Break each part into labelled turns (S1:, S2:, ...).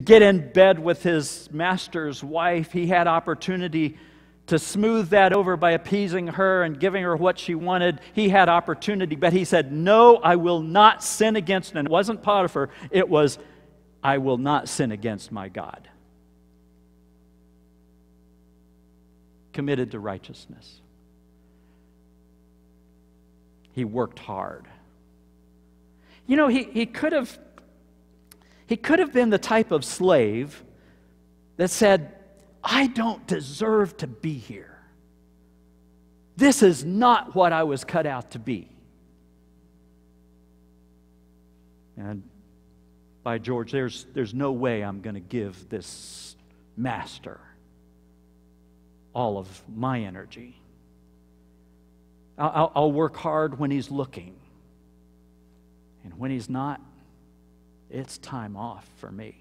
S1: get in bed with his master's wife. He had opportunity to smooth that over by appeasing her and giving her what she wanted. He had opportunity, but he said, no, I will not sin against. And it wasn't Potiphar, it was, I will not sin against my God. Committed to righteousness. He worked hard. You know, he could have been the type of slave that said, I don't deserve to be here. This is not what I was cut out to be. And by George, there's no way I'm going to give this master all of my energy. I'll work hard when he's looking. And when he's not, it's time off for me.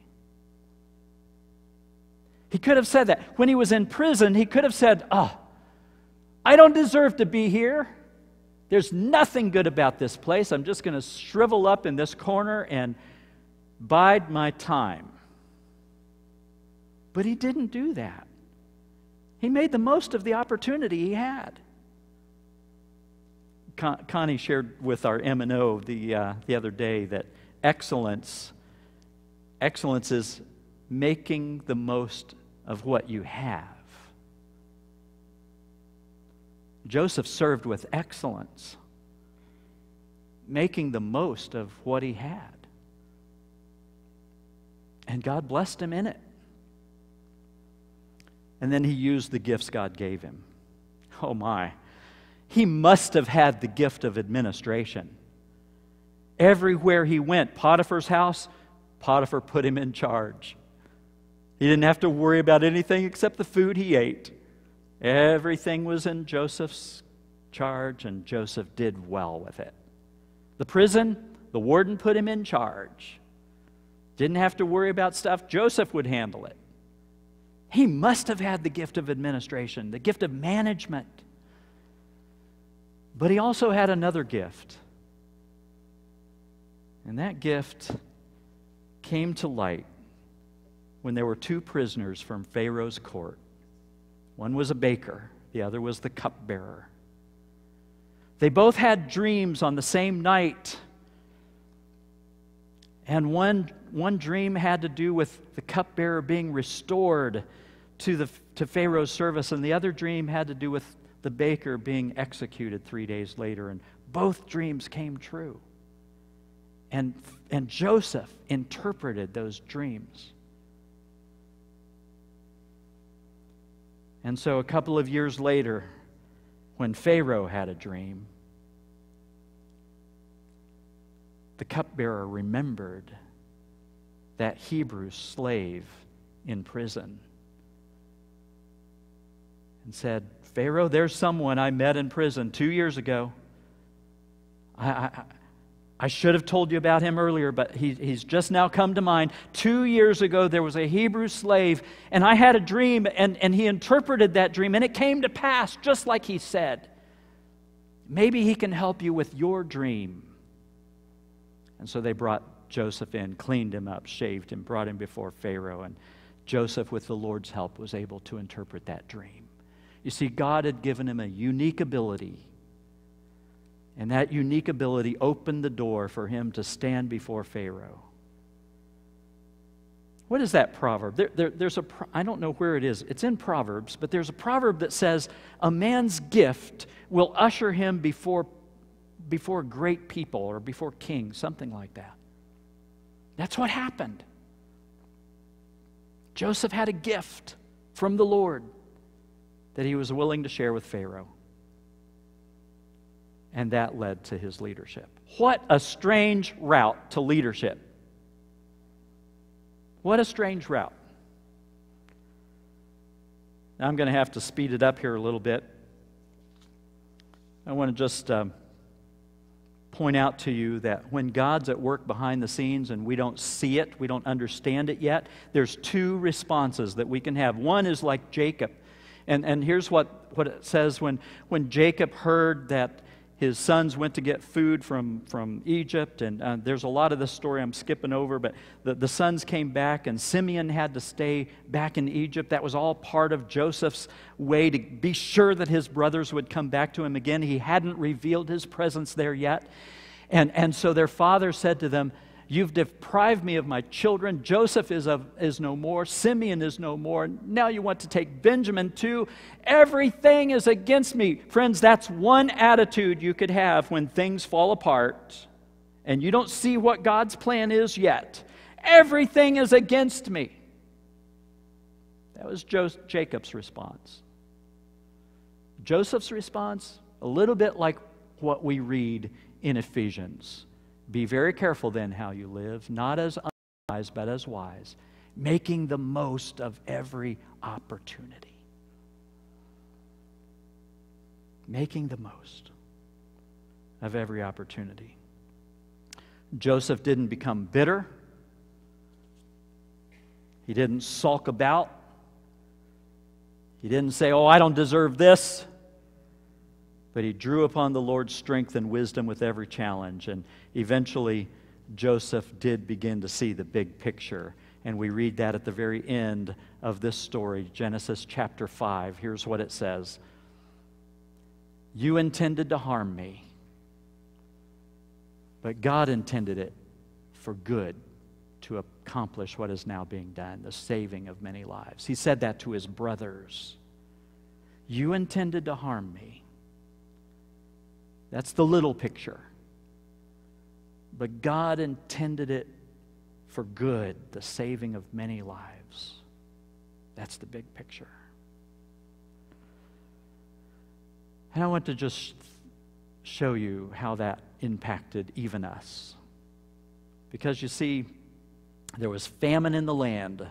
S1: He could have said that. When he was in prison, he could have said, I don't deserve to be here. There's nothing good about this place. I'm just going to shrivel up in this corner and bide my time. But he didn't do that. He made the most of the opportunity he had. Connie shared with our M&O the other day that excellence is making the most of what you have. Joseph served with excellence, making the most of what he had. And God blessed him in it. And then he used the gifts God gave him. Oh my. He must have had the gift of administration. Everywhere he went, Potiphar's house, Potiphar put him in charge. He didn't have to worry about anything except the food he ate. Everything was in Joseph's charge, and Joseph did well with it. The prison, the warden put him in charge. Didn't have to worry about stuff. Joseph would handle it. He must have had the gift of administration, the gift of management. But he also had another gift. And that gift came to light when there were two prisoners from Pharaoh's court. One was a baker, the other was the cupbearer. They both had dreams on the same night. And one dream had to do with the cupbearer being restored to Pharaoh's service, and the other dream had to do with the baker being executed 3 days later. And both dreams came true. And Joseph interpreted those dreams. And so a couple of years later, when Pharaoh had a dream, the cupbearer remembered that Hebrew slave in prison and said, Pharaoh, there's someone I met in prison 2 years ago. I should have told you about him earlier, but he's just now come to mind. 2 years ago, there was a Hebrew slave, and I had a dream, and he interpreted that dream, and it came to pass just like he said. Maybe he can help you with your dream. And so they brought Joseph in, cleaned him up, shaved him, brought him before Pharaoh, and Joseph, with the Lord's help, was able to interpret that dream. You see, God had given him a unique ability. And that unique ability opened the door for him to stand before Pharaoh. What is that proverb? I don't know where it is. It's in Proverbs, but there's a proverb that says, a man's gift will usher him before great people or before kings, something like that. That's what happened. Joseph had a gift from the Lord that he was willing to share with Pharaoh. And that led to his leadership. What a strange route to leadership. What a strange route. Now I'm going to have to speed it up here a little bit. I want to just point out to you that when God's at work behind the scenes and we don't see it, we don't understand it yet, there's two responses that we can have. One is like Jacob. And here's what it says when Jacob heard that his sons went to get food from Egypt, and there's a lot of this story I'm skipping over, but the sons came back, and Simeon had to stay back in Egypt. That was all part of Joseph's way to be sure that his brothers would come back to him again. He hadn't revealed his presence there yet. And so their father said to them, "You've deprived me of my children. Joseph is no more. Simeon is no more. Now you want to take Benjamin too. Everything is against me." Friends, that's one attitude you could have when things fall apart and you don't see what God's plan is yet. Everything is against me. That was Jacob's response. Joseph's response, a little bit like what we read in Ephesians. "Be very careful then how you live, not as unwise, but as wise, making the most of every opportunity." Making the most of every opportunity. Joseph didn't become bitter. He didn't sulk about. He didn't say, "Oh, I don't deserve this." But he drew upon the Lord's strength and wisdom with every challenge. And eventually, Joseph did begin to see the big picture. And we read that at the very end of this story, Genesis chapter 5. Here's what it says. "You intended to harm me, but God intended it for good to accomplish what is now being done, the saving of many lives." He said that to his brothers. "You intended to harm me." That's the little picture. But God intended it for good, the saving of many lives. That's the big picture. And I want to just show you how that impacted even us. Because you see, there was famine in the land.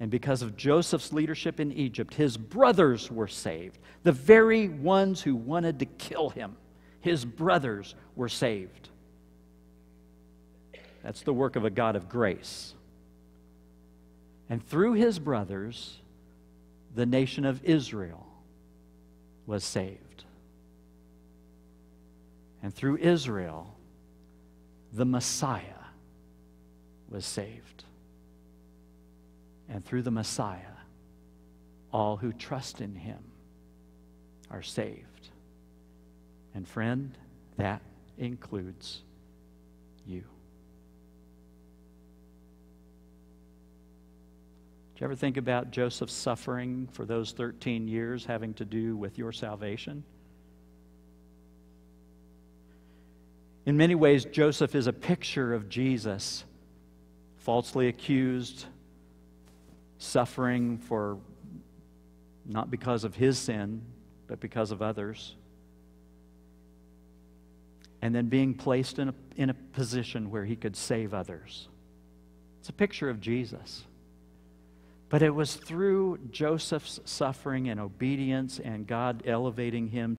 S1: And because of Joseph's leadership in Egypt, his brothers were saved. The very ones who wanted to kill him. His brothers were saved. That's the work of a God of grace. And through his brothers, the nation of Israel was saved. And through Israel, the Messiah was saved. And through the Messiah, all who trust in him are saved. And friend, that includes you. Did you ever think about Joseph's suffering for those 13 years having to do with your salvation? In many ways, Joseph is a picture of Jesus, falsely accused, suffering for not because of his sin, but because of others. And then being placed in a position where he could save others. It's a picture of Jesus. But it was through Joseph's suffering and obedience and God elevating him